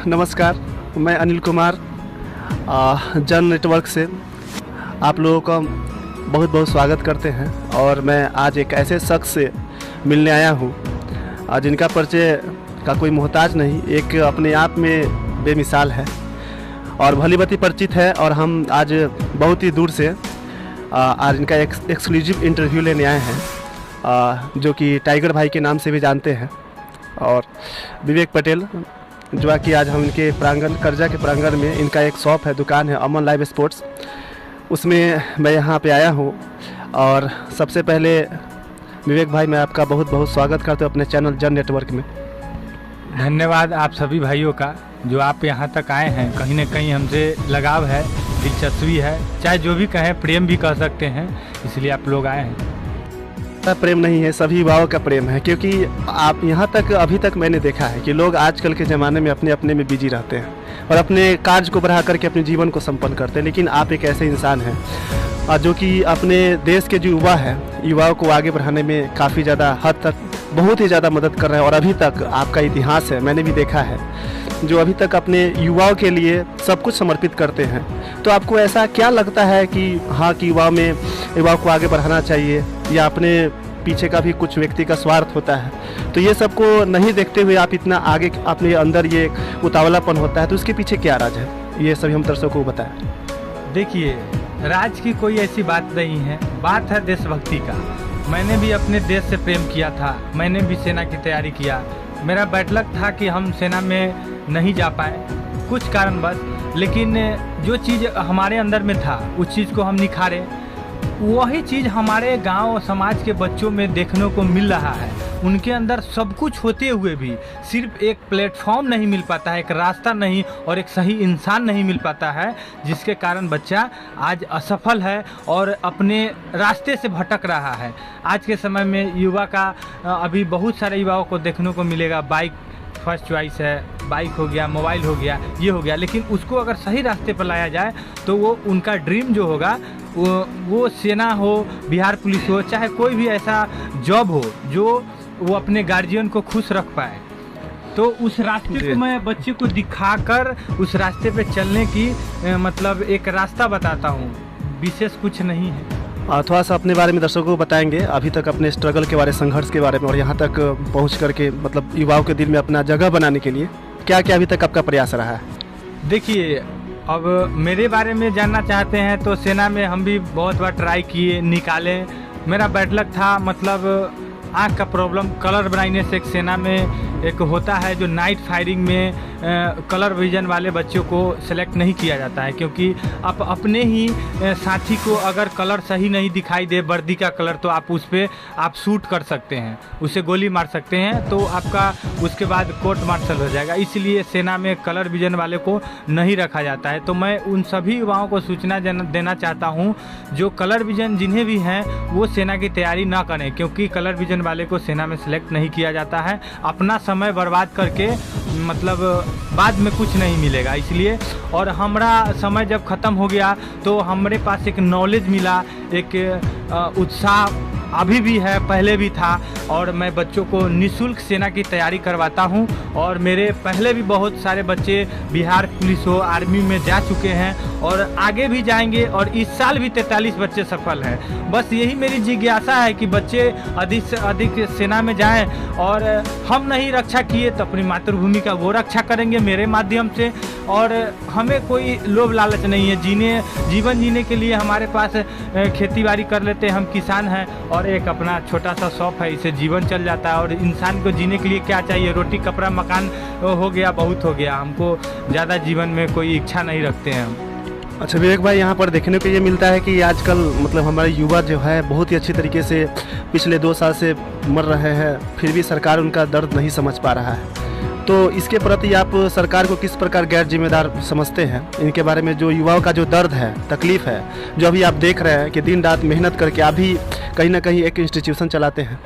नमस्कार, मैं अनिल कुमार जन नेटवर्क से आप लोगों का बहुत बहुत स्वागत करते हैं। और मैं आज एक ऐसे शख्स से मिलने आया हूँ जिनका परिचय का कोई मोहताज नहीं, एक अपने आप में बेमिसाल है और भलीभांति परिचित है। और हम आज बहुत ही दूर से आज इनका एक्सक्लूसिव इंटरव्यू लेने आए हैं, जो कि टाइगर भाई के नाम से भी जानते हैं। और विवेक पटेल, जो कि आज हम इनके प्रांगण कर्जा के प्रांगण में इनका एक शॉप है, दुकान है अमन लाइव स्पोर्ट्स, उसमें मैं यहाँ पे आया हूँ। और सबसे पहले विवेक भाई, मैं आपका बहुत बहुत स्वागत करता हूँ अपने चैनल जन नेटवर्क में। धन्यवाद आप सभी भाइयों का जो आप यहाँ तक आए हैं। कहीं ना कहीं हमसे लगाव है, दिलचस्पी है, चाहे जो भी कहें, प्रेम भी कह सकते हैं, इसलिए आप लोग आए हैं। प्रेम नहीं है, सभी युवाओं का प्रेम है, क्योंकि आप यहाँ तक अभी तक मैंने देखा है कि लोग आजकल के ज़माने में अपने अपने में बिजी रहते हैं और अपने कार्य को बढ़ा करके अपने जीवन को संपन्न करते हैं। लेकिन आप एक ऐसे इंसान हैं जो कि अपने देश के जो युवा है, युवाओं को आगे बढ़ाने में काफ़ी ज़्यादा हद तक बहुत ही ज़्यादा मदद कर रहे हैं। और अभी तक आपका इतिहास है, मैंने भी देखा है, जो अभी तक अपने युवाओं के लिए सब कुछ समर्पित करते हैं। तो आपको ऐसा क्या लगता है कि हाँ, कि युवाओं को आगे बढ़ाना चाहिए, या अपने पीछे का भी कुछ व्यक्ति का स्वार्थ होता है? तो ये सबको नहीं देखते हुए आप इतना आगे, अपने अंदर ये उतावलापन होता है, तो उसके पीछे क्या राज है? ये सभी हम दर्शकों को बताएं। देखिए, राज की कोई ऐसी बात नहीं है, बात है देशभक्ति का। मैंने भी अपने देश से प्रेम किया था, मैंने भी सेना की तैयारी किया। मेरा बैड लक था कि हम सेना में नहीं जा पाए कुछ कारणवश, लेकिन जो चीज़ हमारे अंदर में था उस चीज़ को हम निखारे। वही चीज़ हमारे गांव समाज के बच्चों में देखने को मिल रहा है। उनके अंदर सब कुछ होते हुए भी सिर्फ एक प्लेटफॉर्म नहीं मिल पाता है, एक रास्ता नहीं और एक सही इंसान नहीं मिल पाता है, जिसके कारण बच्चा आज असफल है और अपने रास्ते से भटक रहा है। आज के समय में युवा का अभी बहुत सारे युवाओं को देखने को मिलेगा, बाइक फर्स्ट चॉइस है, बाइक हो गया, मोबाइल हो गया, ये हो गया। लेकिन उसको अगर सही रास्ते पर लाया जाए तो वो उनका ड्रीम जो होगा, वो सेना हो, बिहार पुलिस हो, चाहे कोई भी ऐसा जॉब हो जो वो अपने गार्जियन को खुश रख पाए। तो उस रास्ते को मैं बच्चे को दिखाकर उस रास्ते पे चलने की मतलब एक रास्ता बताता हूँ, विशेष कुछ नहीं है। थोड़ा सा अपने बारे में दर्शकों को बताएंगे, अभी तक अपने स्ट्रगल के बारे, संघर्ष के बारे में, और यहाँ तक पहुँच करके मतलब युवाओं के दिल में अपना जगह बनाने के लिए क्या क्या अभी तक आपका प्रयास रहा है? देखिए, अब मेरे बारे में जानना चाहते हैं तो सेना में हम भी बहुत बार ट्राई किए, निकाले। मेरा बैड लक था, मतलब आँख का प्रॉब्लम, कलर बनाने से एक सेना में एक होता है जो नाइट फायरिंग में कलर विजन वाले बच्चों को सेलेक्ट नहीं किया जाता है, क्योंकि आप अपने ही साथी को अगर कलर सही नहीं दिखाई दे, वर्दी का कलर, तो आप उस पर आप शूट कर सकते हैं, उसे गोली मार सकते हैं, तो आपका उसके बाद कोर्ट मार्शल हो जाएगा। इसलिए सेना में कलर विजन वाले को नहीं रखा जाता है। तो मैं उन सभी युवाओं को सूचना देना चाहता हूँ जो कलर विजन जिन्हें भी हैं वो सेना की तैयारी ना करें, क्योंकि कलर विजन वाले को सेना में सेलेक्ट नहीं किया जाता है। अपना समय बर्बाद करके मतलब बाद में कुछ नहीं मिलेगा। इसलिए, और हमारा समय जब ख़त्म हो गया तो हमारे पास एक नॉलेज मिला, एक उत्साह अभी भी है, पहले भी था, और मैं बच्चों को निःशुल्क सेना की तैयारी करवाता हूं। और मेरे पहले भी बहुत सारे बच्चे बिहार पुलिस हो, आर्मी में जा चुके हैं और आगे भी जाएंगे, और इस साल भी 43 बच्चे सफल हैं। बस यही मेरी जिज्ञासा है कि बच्चे अधिक से अधिक सेना में जाएं, और हम नहीं रक्षा किए तो अपनी मातृभूमि का वो रक्षा करेंगे मेरे माध्यम से। और हमें कोई लोभ लालच नहीं है, जीवन जीने के लिए हमारे पास खेतीबाड़ी कर लेते हैं, हम किसान हैं, और एक अपना छोटा सा शॉप है, इससे जीवन चल जाता है। और इंसान को जीने के लिए क्या चाहिए? रोटी, कपड़ा, मकान हो गया, बहुत हो गया। हमको ज़्यादा जीवन में कोई इच्छा नहीं रखते हैं हम। अच्छा विवेक भाई, यहाँ पर देखने को ये मिलता है कि आजकल मतलब हमारे युवा जो है बहुत ही अच्छी तरीके से पिछले 2 साल से मर रहे हैं, फिर भी सरकार उनका दर्द नहीं समझ पा रहा है। तो इसके प्रति आप सरकार को किस प्रकार गैर जिम्मेदार समझते हैं? इनके बारे में जो युवाओं का जो दर्द है, तकलीफ़ है, जो अभी आप देख रहे हैं कि दिन रात मेहनत करके आप भी कहीं ना कहीं एक इंस्टीट्यूशन चलाते हैं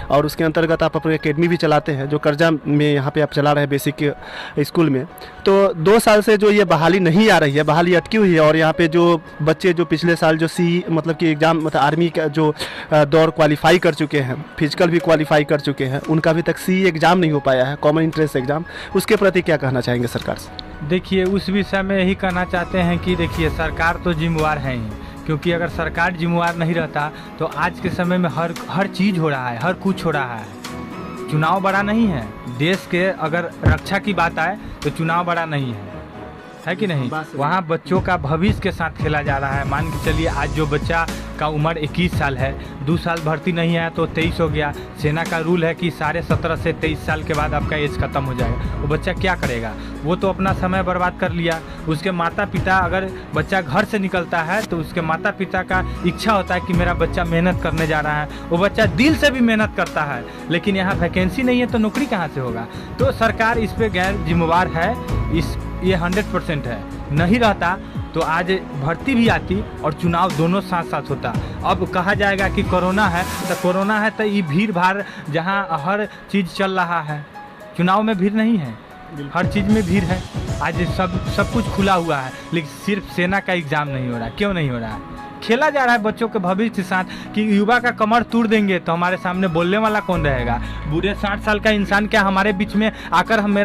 और उसके अंतर्गत आप अपनी एकेडमी भी चलाते हैं, जो कर्जा में यहाँ पे आप चला रहे हैं बेसिक स्कूल में। तो 2 साल से जो ये बहाली नहीं आ रही है, बहाली अटकी हुई है, और यहाँ पे जो बच्चे जो पिछले साल जो मतलब कि एग्ज़ाम मतलब आर्मी का जो दौर क्वालिफाई कर चुके हैं, फिजिकल भी क्वालिफाई कर चुके हैं, उनका अभी तक एग्ज़ाम नहीं हो पाया है, कॉमन इंट्रेंस एग्ज़ाम। काम, उसके प्रति क्या कहना चाहेंगे सरकार से? देखिए, उस विषय में यही कहना चाहते हैं कि देखिए, सरकार तो जिम्मेवार है ही, क्योंकि अगर सरकार जिम्मेवार नहीं रहता तो आज के समय में हर चीज़ हो रहा है, हर कुछ हो रहा है। चुनाव बड़ा नहीं है, देश के अगर रक्षा की बात आए तो चुनाव बड़ा नहीं है कि नहीं? वहाँ बच्चों का भविष्य के साथ खेला जा रहा है। मान के चलिए, आज जो बच्चा का उम्र 21 साल है, 2 साल भर्ती नहीं है तो 23 हो गया। सेना का रूल है कि 17.5 से 23 साल के बाद आपका एज खत्म हो जाएगा। वो बच्चा क्या करेगा? वो तो अपना समय बर्बाद कर लिया। उसके माता पिता, अगर बच्चा घर से निकलता है तो उसके माता पिता का इच्छा होता है कि मेरा बच्चा मेहनत करने जा रहा है। वो बच्चा दिल से भी मेहनत करता है, लेकिन यहाँ वैकेंसी नहीं है तो नौकरी कहाँ से होगा? तो सरकार इस पर गैर जिम्मेवार है, ये 100% है। नहीं रहता तो आज भर्ती भी आती और चुनाव दोनों साथ साथ होता। अब कहा जाएगा कि कोरोना है तो ये भीड़ भाड़, जहाँ हर चीज़ चल रहा है, चुनाव में भीड़ नहीं है, हर चीज़ में भीड़ है। आज सब कुछ खुला हुआ है, लेकिन सिर्फ सेना का एग्ज़ाम नहीं हो रहा है। क्यों नहीं हो रहा है? खेला जा रहा है बच्चों के भविष्य के साथ कि युवा का कमर तोड़ देंगे तो हमारे सामने बोलने वाला कौन रहेगा? बूढ़े 60 साल का इंसान क्या हमारे बीच में आकर हमें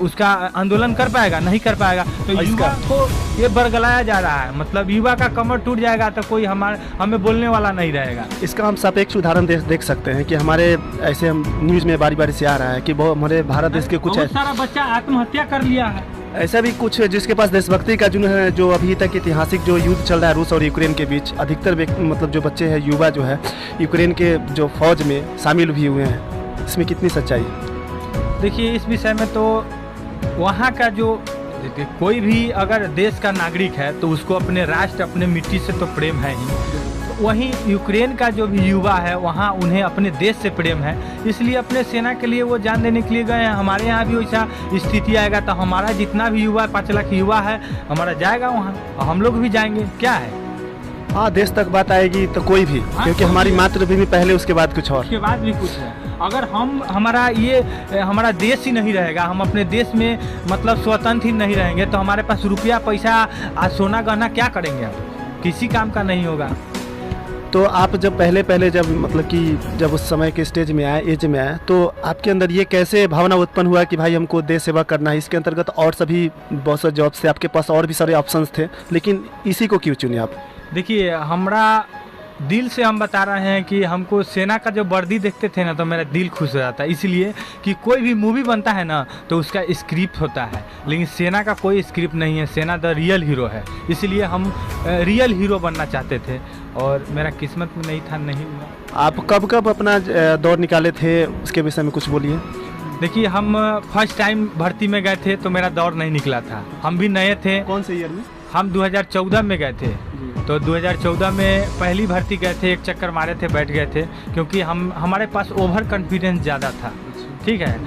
उसका आंदोलन कर पाएगा? नहीं कर पाएगा। तो युवा को ये बरगलाया जा रहा है, मतलब युवा का कमर टूट जाएगा तो कोई हमें बोलने वाला नहीं रहेगा। इसका हम सापेक्ष उदाहरण देख सकते हैं कि हमारे ऐसे हम न्यूज़ में बारी बारी से आ रहा है कि हमारे भारत देश के कुछ बहुत सारा बच्चा आत्महत्या कर लिया है। ऐसा भी कुछ जिसके पास देशभक्ति का जुनून है, जो अभी तक ऐतिहासिक जो युद्ध चल रहा है रूस और यूक्रेन के बीच, अधिकतर मतलब जो बच्चे हैं, युवा जो है, यूक्रेन के जो फौज में शामिल भी हुए हैं। इसमें कितनी सच्चाई है? देखिए, इस विषय में तो वहाँ का जो कोई भी अगर देश का नागरिक है तो उसको अपने राष्ट्र, अपने मिट्टी से तो प्रेम है ही। वहीं यूक्रेन का जो भी युवा है, वहाँ उन्हें अपने देश से प्रेम है, इसलिए अपने सेना के लिए वो जान देने के लिए गए हैं। हमारे यहाँ भी वैसा स्थिति आएगा तो हमारा जितना भी युवा, 5 लाख युवा है, हमारा जाएगा वहाँ और हम लोग भी जाएंगे। क्या है? हाँ, देश तक बात आएगी तो कोई भी, क्योंकि हमारी मातृभूमि पहले, उसके बाद कुछ और, उसके बाद भी कुछ है। अगर हमारा देश ही नहीं रहेगा, हम अपने देश में मतलब स्वतंत्र ही नहीं रहेंगे तो हमारे पास रुपया पैसा, सोना गहना क्या करेंगे? किसी काम का नहीं होगा। तो आप जब पहले जब मतलब कि जब उस समय के स्टेज में आए, एज में आए, तो आपके अंदर ये कैसे भावना उत्पन्न हुआ कि भाई हमको देश सेवा करना है? इसके अंतर्गत और सभी बहुत सारे जॉब्स थे आपके पास, और भी सारे ऑप्शंस थे, लेकिन इसी को क्यों चुने आप? देखिए, हमारा दिल से हम बता रहे हैं कि हमको सेना का जो वर्दी देखते थे ना तो मेरा दिल खुश हो जाता है। इसलिए कि कोई भी मूवी बनता है ना तो उसका स्क्रिप्ट होता है, लेकिन सेना का कोई स्क्रिप्ट नहीं है। सेना द रियल हीरो है, इसलिए हम रियल हीरो बनना चाहते थे और मेरा किस्मत में नहीं था, नहीं हुआ। आप कब अपना दौर निकाले थे, उसके विषय में कुछ बोलिए। देखिए, हम फर्स्ट टाइम भर्ती में गए थे तो मेरा दौर नहीं निकला था, हम भी नए थे। कौन से ईयर में? हम 2014 में गए थे। तो 2014 में पहली भर्ती गए थे, एक चक्कर मारे थे, बैठ गए थे, क्योंकि हमारे पास ओवर कॉन्फिडेंस ज़्यादा था। ठीक है,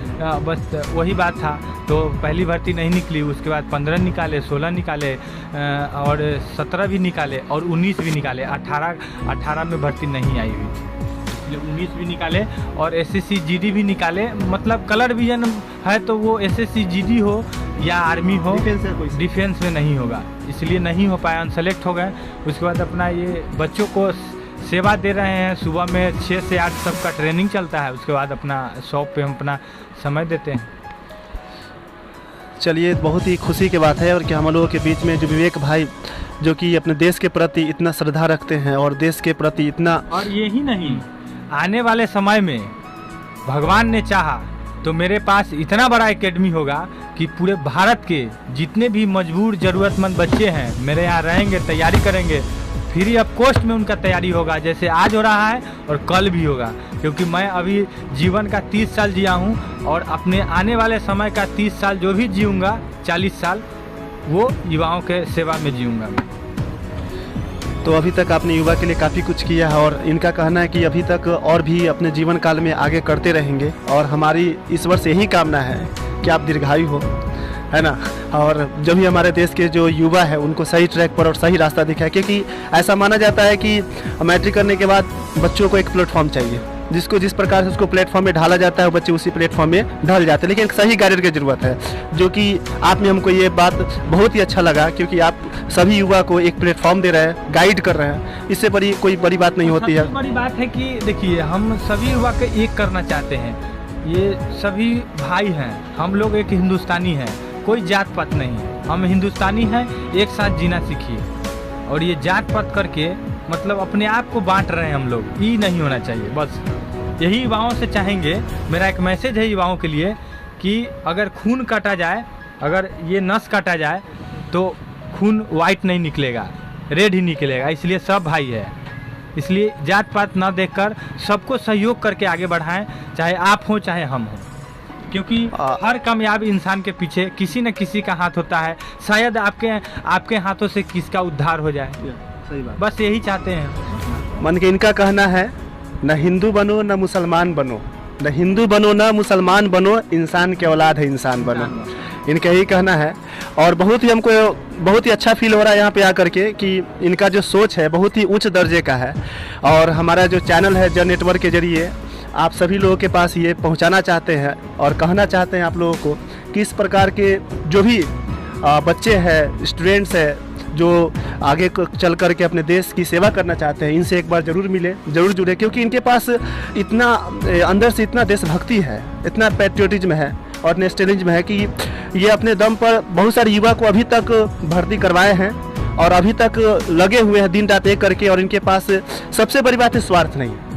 बस वही बात था। तो पहली भर्ती नहीं निकली, उसके बाद 15 निकाले, 16 निकाले और 17 भी निकाले और 19 भी निकाले। 18 में भर्ती नहीं आई हुई थी, 19 भी निकाले और SSC GD भी निकाले। मतलब कलर विजन है तो वो SSC GD हो या आर्मी हो, डिफेंस में नहीं होगा, इसलिए नहीं हो पाया, अनसेलेक्ट हो गए। उसके बाद अपना ये बच्चों को सेवा दे रहे हैं। सुबह में 6 से 8 सबका ट्रेनिंग चलता है, उसके बाद अपना शॉप पे हम अपना समय देते हैं। चलिए, बहुत ही खुशी की बात है और कि हम लोगों के बीच में जो विवेक भाई, जो कि अपने देश के प्रति इतना श्रद्धा रखते हैं और देश के प्रति इतना, और यही नहीं, आने वाले समय में भगवान ने चाहा तो मेरे पास इतना बड़ा एकेडमी होगा कि पूरे भारत के जितने भी मजबूर ज़रूरतमंद बच्चे हैं मेरे यहाँ रहेंगे, तैयारी करेंगे, फ्री ऑफ कॉस्ट में उनका तैयारी होगा, जैसे आज हो रहा है और कल भी होगा। क्योंकि मैं अभी जीवन का 30 साल जिया हूँ और अपने आने वाले समय का 30 साल जो भी जीऊँगा, 40 साल वो युवाओं के सेवा में जीऊँगा मैं। तो अभी तक आपने युवा के लिए काफ़ी कुछ किया है और इनका कहना है कि अभी तक और भी अपने जीवन काल में आगे करते रहेंगे और हमारी ईश्वर से यही कामना है कि आप दीर्घायु हो, है ना, और जो भी हमारे देश के जो युवा है उनको सही ट्रैक पर और सही रास्ता दिखाए। क्योंकि ऐसा माना जाता है कि मैट्रिक करने के बाद बच्चों को एक प्लेटफॉर्म चाहिए, जिसको जिस प्रकार से उसको प्लेटफॉर्म में ढाला जाता है वो बच्चे उसी प्लेटफॉर्म में ढल जाते हैं, लेकिन एक सही गाइडर की ज़रूरत है, जो कि आपने हमको ये बात बहुत ही अच्छा लगा, क्योंकि आप सभी युवा को एक प्लेटफॉर्म दे रहे हैं, गाइड कर रहे हैं। इससे कोई बड़ी बात नहीं होती है। बड़ी बात है कि देखिए, हम सभी युवा को एक करना चाहते हैं। ये सभी भाई हैं, हम लोग एक हिंदुस्तानी हैं, कोई जात पात नहीं है, हम हिंदुस्तानी हैं, एक साथ जीना सीखिए। और ये जात पात करके मतलब अपने आप को बांट रहे हैं हम लोग, ये नहीं होना चाहिए। बस यही युवाओं से चाहेंगे, मेरा एक मैसेज है युवाओं के लिए कि अगर खून काटा जाए, अगर ये नस काटा जाए तो खून वाइट नहीं निकलेगा, रेड ही निकलेगा। इसलिए सब भाई है, इसलिए जात पात ना देखकर सबको सहयोग करके आगे बढ़ाएं, चाहे आप हो चाहे हम हो, क्योंकि हर कामयाब इंसान के पीछे किसी न किसी का हाथ होता है। शायद आपके हाथों से किसका उद्धार हो जाए, सही बात। बस यही चाहते हैं। मन के इनका कहना है, न हिंदू बनो न मुसलमान बनो, न हिंदू बनो न मुसलमान बनो, इंसान के औलाद है इंसान बनो, इनका यही कहना है। और बहुत ही हमको बहुत ही अच्छा फील हो रहा है यहाँ पे आकर के कि इनका जो सोच है बहुत ही उच्च दर्जे का है। और हमारा जो चैनल है जन नेटवर्क के जरिए आप सभी लोगों के पास ये पहुँचाना चाहते हैं और कहना चाहते हैं आप लोगों को कि इस प्रकार के जो भी बच्चे हैं, स्टूडेंट्स हैं, जो आगे चल कर के अपने देश की सेवा करना चाहते हैं, इनसे एक बार ज़रूर मिले, ज़रूर जुड़े, क्योंकि इनके पास इतना अंदर से इतना देशभक्ति है, इतना पैट्रियोटिज्म है और नेशनलिज्म है कि ये अपने दम पर बहुत सारे युवा को अभी तक भर्ती करवाए हैं और अभी तक लगे हुए हैं दिन रात एक करके। और इनके पास सबसे बड़ी बात है स्वार्थ नहीं है।